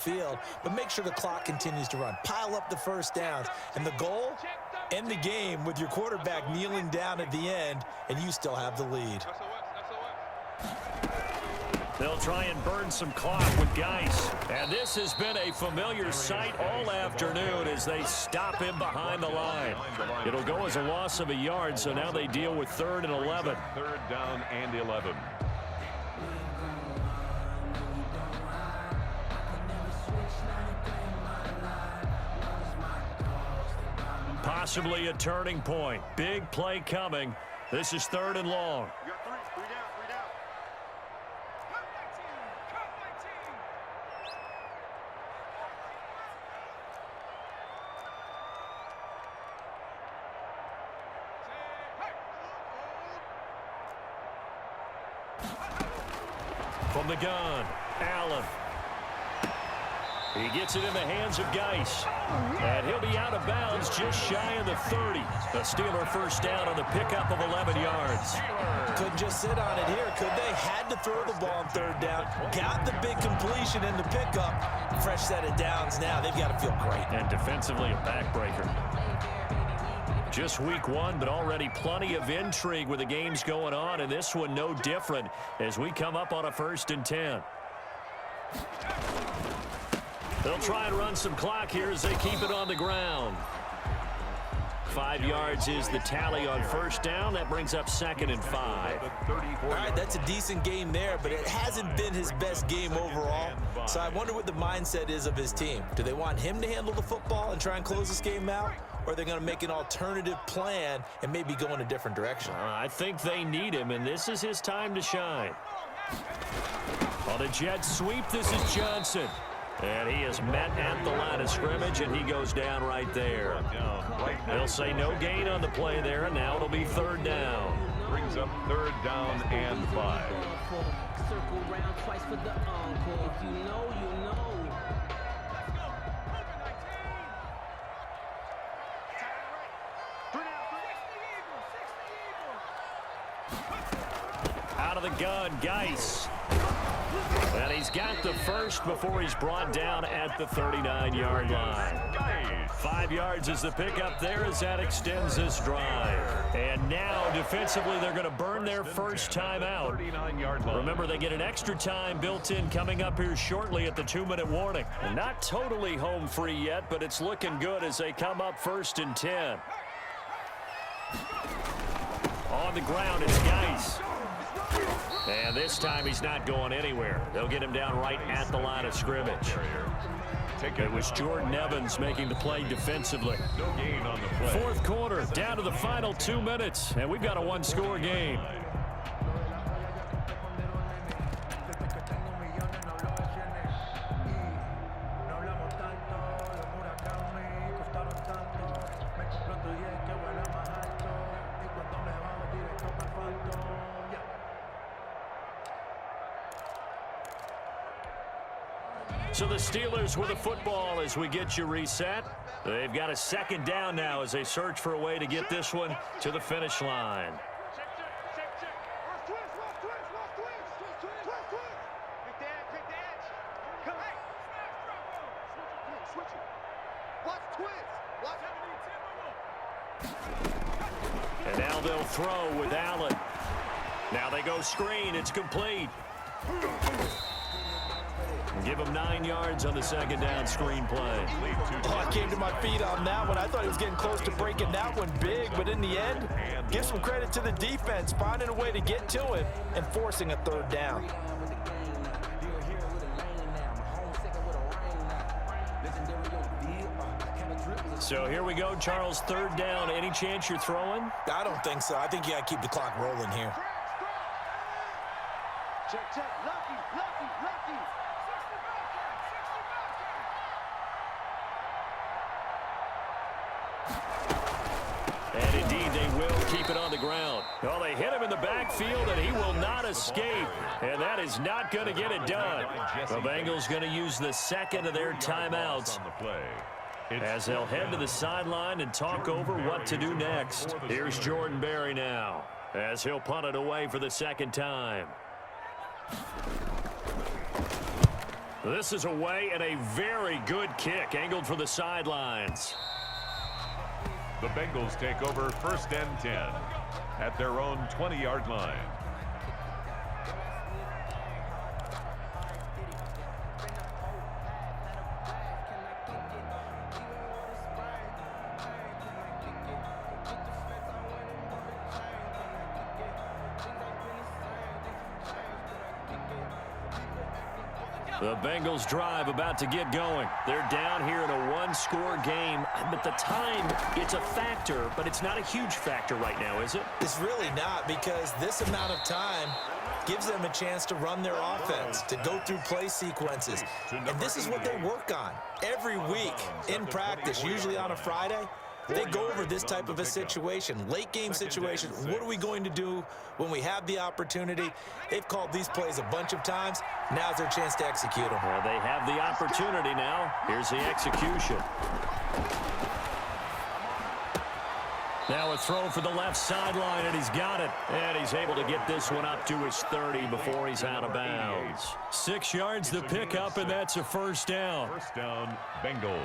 field, but make sure the clock continues to run. Pile up the first downs, and the goal, end the game with your quarterback kneeling down at the end, and you still have the lead. They'll try and burn some clock with Geis. And this has been a familiar sight all afternoon as they stop him behind the line. It'll go as a loss of a yard, so now they deal with 3rd and 11. 3rd down and 11. Possibly a turning point. Big play coming. This is 3rd and long. From the gun, Allen. He gets it in the hands of Geis. And he'll be out of bounds just shy of the 30. The Steeler first down on the pickup of 11 yards. Couldn't just sit on it here, could they? Had to throw the ball on 3rd down. Got the big completion in the pickup. Fresh set of downs now. They've got to feel great. And defensively a backbreaker. Just week 1, but already plenty of intrigue with the games going on, and this one no different as we come up on a 1st and 10. They'll try and run some clock here as they keep it on the ground. 5 yards is the tally on 1st down. That brings up 2nd and 5. All right, that's a decent game there, but it hasn't been his best game overall. So I wonder what the mindset is of his team. Do they want him to handle the football and try and close this game out? Or are they going to make an alternative plan and maybe go in a different direction? I think they need him, and this is his time to shine. On a jet sweep, this is Johnson. And he is met at the line of scrimmage, and he goes down right there. They'll say no gain on the play there, and now it'll be 3rd down. Brings up 3rd down and 5. Circle round twice for the encore. If you know, you know. Out of the gun, Geis. And he's got the first before he's brought down at the 39-yard line. 5 yards is the pickup there as that extends this drive. And now, defensively, they're going to burn their first time out. Remember, they get an extra time built in coming up here shortly at the 2-minute warning. And not totally home free yet, but it's looking good as they come up 1st and 10. On the ground, it's Geis. And this time he's not going anywhere. They'll get him down right at the line of scrimmage. It was Jordan Evans making the play defensively. No gain on the play. 4th quarter, down to the final 2 minutes, and we've got a 1-score game. So the Steelers with the football as we get you reset. They've got a 2nd down now as they search for a way to get this one to the finish line. And now they'll throw with Allen. Now they go screen. It's complete. Give him 9 yards on the 2nd down screen play. Oh, I came to my feet on that one. I thought he was getting close to breaking that one big, but in the end, give some credit to the defense, finding a way to get to it and forcing a 3rd down. So here we go, Charles, 3rd down. Any chance you're throwing? I don't think so. I think you got to keep the clock rolling here. Check, check. Lucky, lucky, lucky. And indeed, they will keep it on the ground. Well, they hit him in the backfield, and he will not escape. And that is not going to get it done. The Bengals going to use the 2nd of their timeouts as they'll head to the sideline and talk over what to do next. Here's Jordan Berry now as he'll punt it away for the 2nd time. This is away and a very good kick angled for the sidelines. The Bengals take over 1st and 10 at their own 20-yard line. The Bengals drive about to get going. They're down here in a one-score game, but the time, it's a factor, but it's not a huge factor right now, is it? It's really not, because this amount of time gives them a chance to run their offense, to go through play sequences. And this is what they work on every week in practice, usually on a Friday. They go over this type of a situation, late game situation. What are we going to do when we have the opportunity? They've called these plays a bunch of times. Now's their chance to execute them. Well, they have the opportunity now. Here's the execution. Now a throw for the left sideline, and he's got it. And he's able to get this one up to his 30 before he's out of bounds. 6 yards the pickup, and that's a first down. First down, Bengals.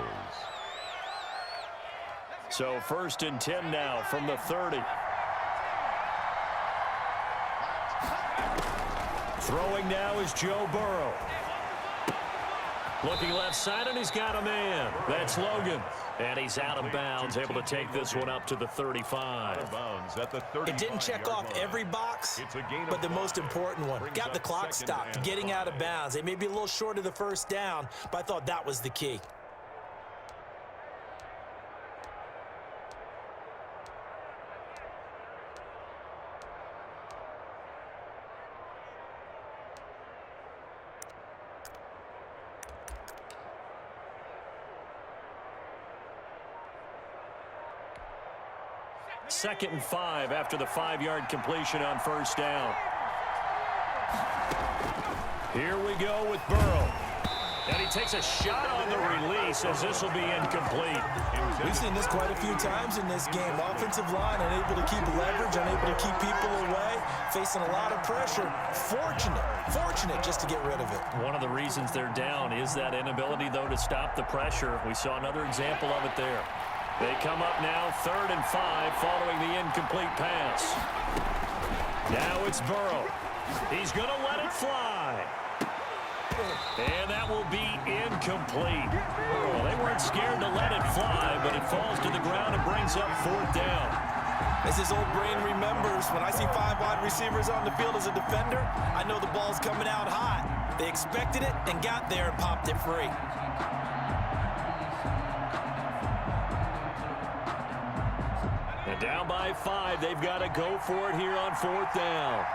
So 1st and 10 now from the 30. Throwing now is Joe Burrow. Looking left side, and he's got a man. That's Logan. And he's out of bounds, able to take this one up to the 35. It didn't check off every box, but the most important one. Got the clock stopped, getting out of bounds. They may be a little short of the first down, but I thought that was the key. Second and 5 after the 5-yard completion on first down. Here we go with Burrow. And he takes a shot on the release as this will be incomplete. We've seen this quite a few times in this game. Offensive line unable to keep leverage, unable to keep people away, facing a lot of pressure. Fortunate just to get rid of it. One of the reasons they're down is that inability, though, to stop the pressure. We saw another example of it there. They come up now 3rd and 5 following the incomplete pass. Now it's Burrow. He's going to let it fly. And that will be incomplete. Well, they weren't scared to let it fly, but it falls to the ground and brings up 4th down. As his old brain remembers, when I see 5 wide receivers on the field as a defender, I know the ball's coming out hot. They expected it and got there and popped it free. And down by 5, they've got to go for it here on 4th down.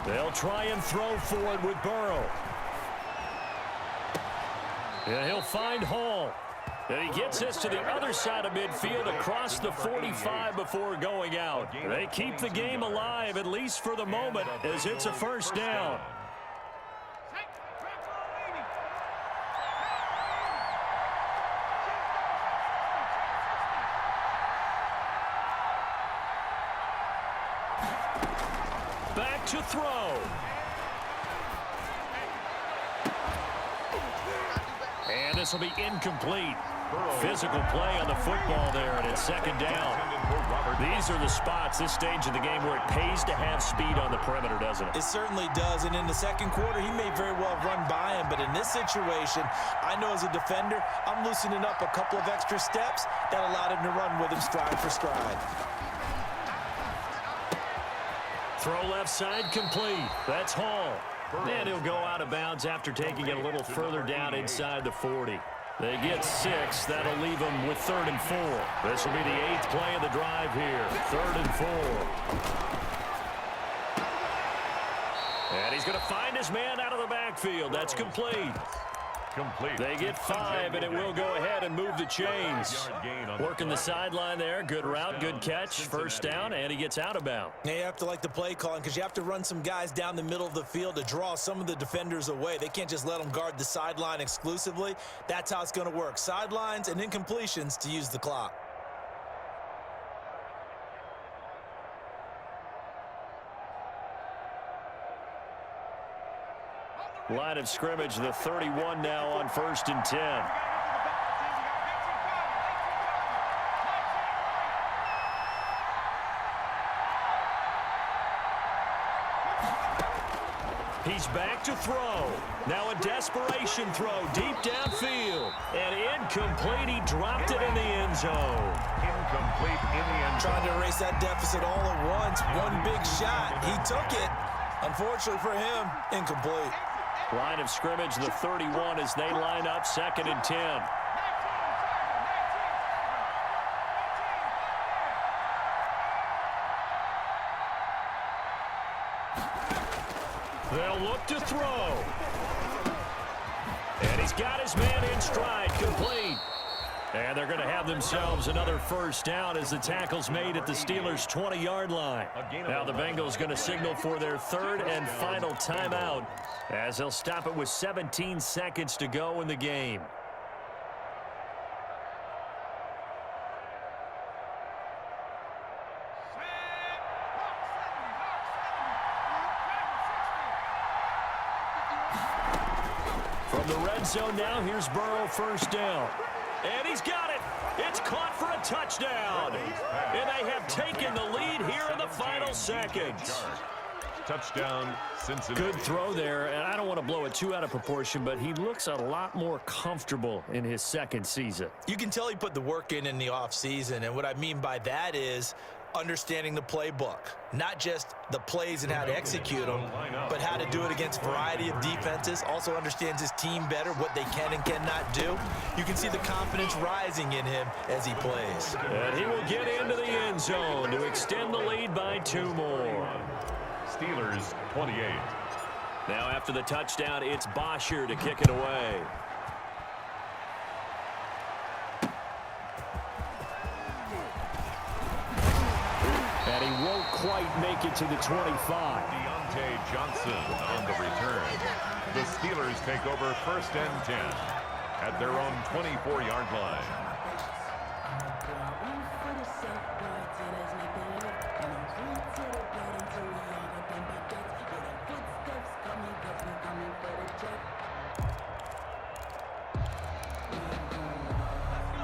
They'll try and throw for it with Burrow. And he'll find Hall. And he gets this to the other side of midfield across the 45 before going out. They keep the game alive, at least for the moment, as it's a first down. Back to throw. And this will be incomplete. Physical play on the football there, and it's 2nd down. These are the spots, this stage of the game, where it pays to have speed on the perimeter, doesn't it? It certainly does, and in the second quarter, he may very well run by him, but in this situation, I know as a defender, I'm loosening up a couple of extra steps that allowed him to run with him stride for stride. Throw left side complete. That's Hall. And he'll go out of bounds after taking it a little further down inside the 40. They get 6. That'll leave them with 3rd and 4. This will be the 8th play of the drive here. 3rd and 4. And he's going to find his man out of the backfield. That's complete. Complete. They get 5, and it will go ahead and move the chains. Working the sideline there. Good route, good catch. First down, and he gets out of bounds. Yeah, you have to like the play calling because you have to run some guys down the middle of the field to draw some of the defenders away. They can't just let them guard the sideline exclusively. That's how it's going to work. Sidelines and incompletions to use the clock. Line of scrimmage, the 31 now on 1st and 10. He's back to throw. Now a desperation throw deep downfield. And incomplete. He dropped it in the end zone. Incomplete in the end zone. Trying to erase that deficit all at once. One big shot. He took it. Unfortunately for him, incomplete. Line of scrimmage, the 31 as they line up 2nd and 10. They'll look to throw. And he's got his man in stride, complete. And they're going to have themselves another first down as the tackle's made at the Steelers' 20-yard line. Now the Bengals going to signal for their 3rd and final timeout as they'll stop it with 17 seconds to go in the game. From the red zone now, here's Burrow, first down. And he's got it. It's caught for a touchdown. And they have taken the lead here in the final seconds. Touchdown, Cincinnati. Good throw there, and I don't want to blow it too out of proportion, but he looks a lot more comfortable in his 2nd season. You can tell he put the work in the offseason, and what I mean by that is understanding the playbook. Not just the plays and how to execute them, but how to do it against a variety of defenses. Also understands his team better, what they can and cannot do. You can see the confidence rising in him as he plays. And he will get into the end zone to extend the lead by 2 more. Steelers 28. Now after the touchdown, it's Bosher to kick it away. And he won't quite make it to the 25. Deontay Johnson on the return. The Steelers take over 1st and 10 at their own 24-yard line.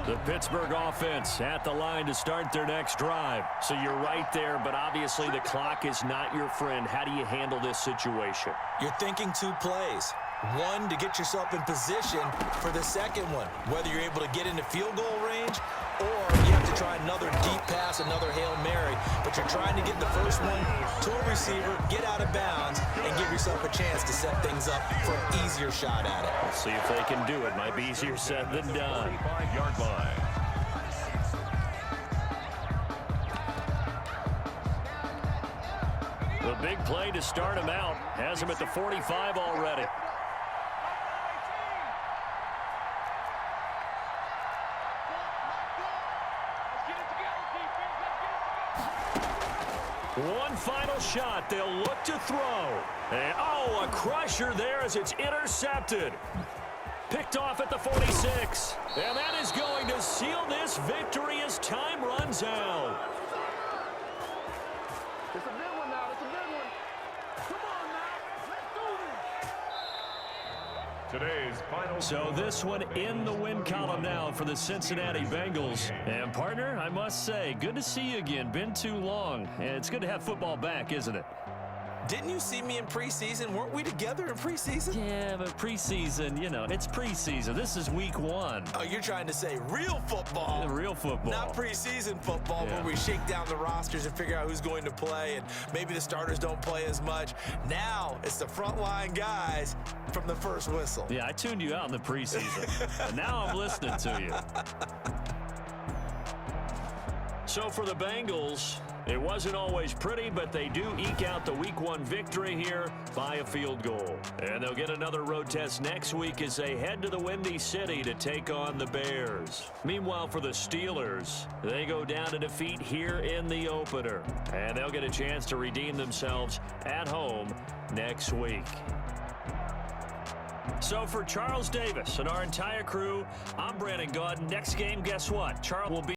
The Pittsburgh offense at the line to start their next drive. So you're right there, but obviously the clock is not your friend. How do you handle this situation? You're thinking 2 plays. One, to get yourself in position for the second one, whether you're able to get into field goal range or you have to try another deep pass, another Hail Mary, but you're trying to get the first one to a receiver, get out of bounds, and give yourself a chance to set things up for an easier shot at it. Let's see if they can do it. Might be easier said than done. 25-yard line. The big play to start him out has him at the 45 already. One final shot. They'll look to throw. And, a crusher there as it's intercepted. Picked off at the 46. And that is going to seal this victory as time runs out. It's a good one now. It's a good one. Come on now. Let's do this. Today's final. So this one in the win column now for the Cincinnati Bengals. And partner, I must say, good to see you again. Been too long. And it's good to have football back, isn't it? Didn't you see me in preseason? Weren't we together in preseason? Yeah, but preseason, it's preseason. This is week 1. Oh, you're trying to say real football. Real football. Not preseason football where we shake down the rosters and figure out who's going to play, and maybe the starters don't play as much. Now it's the frontline guys from the first whistle. Yeah, I tuned you out in the preseason. And now I'm listening to you. So for the Bengals, It wasn't always pretty, but they do eke out the Week 1 victory here by a field goal. And they'll get another road test next week as they head to the Windy City to take on the Bears. Meanwhile, for the Steelers, they go down to defeat here in the opener. And they'll get a chance to redeem themselves at home next week. So for Charles Davis and our entire crew, I'm Brandon Gaudin. Next game, guess what? Charles will be